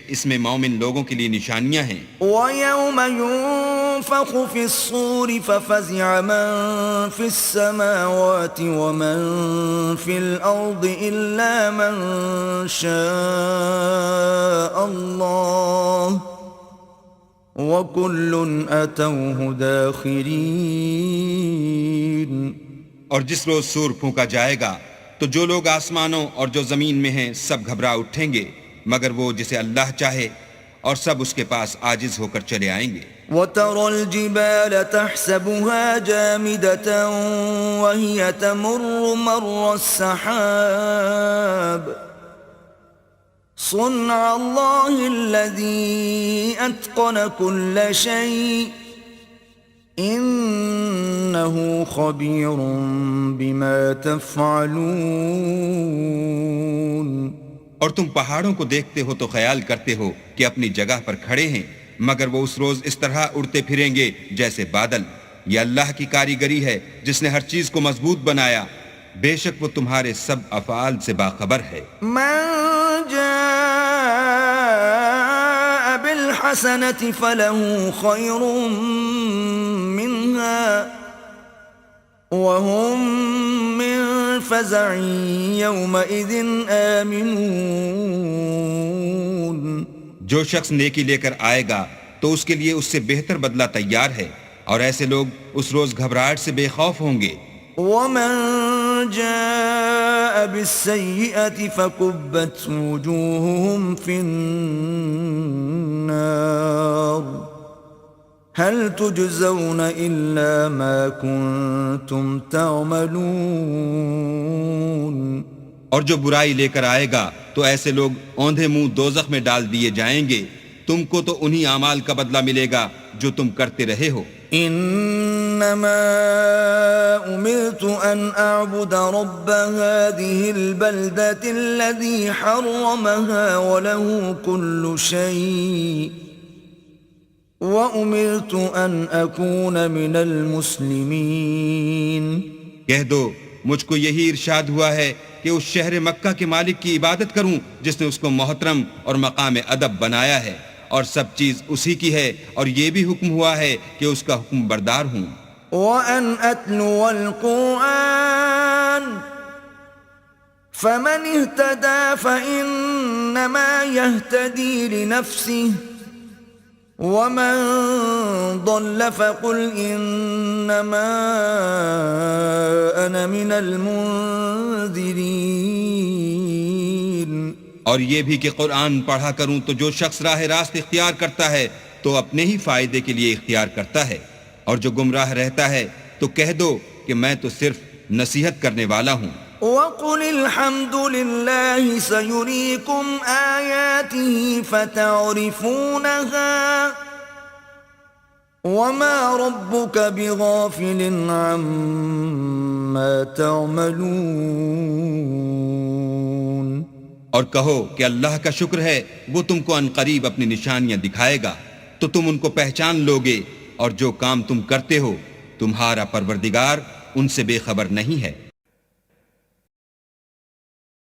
اس میں مومن لوگوں کے لیے نشانیاں ہیں۔ وَيَوْمَ يُنفَخُ فِي الصُّورِ فَفَزِعَ مَن فِي السَّمَاوَاتِ وَمَن فِي الْأَرْضِ إِلَّا مَن شَاءَ اللَّهُ وَكُلٌّ أَتَوْهُ دَاخِرِينَ۔ اور جس روز سور پھونکا جائے گا تو جو لوگ آسمانوں اور جو زمین میں ہیں سب گھبرا اٹھیں گے مگر وہ جسے اللہ چاہے، اور سب اس کے پاس عاجز ہو کر چلے آئیں گے۔ وَتَرَى الْجِبَالَ تَحْسَبُهَا جَامِدَةً وَهِيَ تَمُرُّ مَرَّ السَّحَابِ صُنْعَ اللَّهِ الَّذِي أَتْقَنَ كُلَّ شَيْءٍ إِنَّهُ خَبِيرٌ بِمَا تَفْعَلُونَ۔ اور تم پہاڑوں کو دیکھتے ہو تو خیال کرتے ہو کہ اپنی جگہ پر کھڑے ہیں، مگر وہ اس روز اس طرح اڑتے پھریں گے جیسے بادل۔ یہ اللہ کی کاریگری ہے جس نے ہر چیز کو مضبوط بنایا، بے شک وہ تمہارے سب افعال سے باخبر ہے۔ من جاء بالحسنة فله خير منها وهم من فزع يومئذ آمنون۔ جو شخص نیکی لے کر آئے گا تو اس کے لیے اس سے بہتر بدلہ تیار ہے، اور ایسے لوگ اس روز گھبراہٹ سے بے خوف ہوں گے۔ ومن جاء بالسيئة فكبت وجوههم في النار هل تجزون إلا ما كنتم تعملون۔ اور جو برائی لے کر آئے گا تو ایسے لوگ اوندھے منہ دوزخ میں ڈال دیے جائیں گے، تم کو تو انہی اعمال کا بدلہ ملے گا جو تم کرتے رہے ہو۔ انما امرت ان اعبد رب هذه البلدة الذي حرمها وله كل شيء وامرت ان اكون من المسلمين۔ کہہ دو مجھ کو یہی ارشاد ہوا ہے کہ اس شہر مکہ کے مالک کی عبادت کروں جس نے اس کو محترم اور مقام ادب بنایا ہے، اور سب چیز اسی کی ہے، اور یہ بھی حکم ہوا ہے کہ اس کا حکم بردار ہوں۔ وَأَنْ أَتْلُوَ الْقُرْآنَ فَمَنِ اهْتَدَى فَإِنَّمَا يَهْتَدِي لِنَفْسِهِ وَمَنْ ضَلَّ فَقُلْ إِنَّمَا أَنَا مِنَ الْمُنذِرِينَ۔ اور یہ بھی کہ قرآن پڑھا کروں تو جو شخص راہ راست اختیار کرتا ہے تو اپنے ہی فائدے کے لیے اختیار کرتا ہے، اور جو گمراہ رہتا ہے تو کہہ دو کہ میں تو صرف نصیحت کرنے والا ہوں۔ وَقُلِ الْحَمْدُ لِلَّهِ سَيُرِيكُمْ آيَاتِهِ فَتَعْرِفُونَهَا وَمَا رَبُّكَ بِغَافِلٍ عَمَّا تَعْمَلُونَ۔ اور کہو کہ اللہ کا شکر ہے وہ تم کو عنقریب اپنی نشانیاں دکھائے گا تو تم ان کو پہچان لوگے، اور جو کام تم کرتے ہو تمہارا پروردگار ان سے بے خبر نہیں ہے۔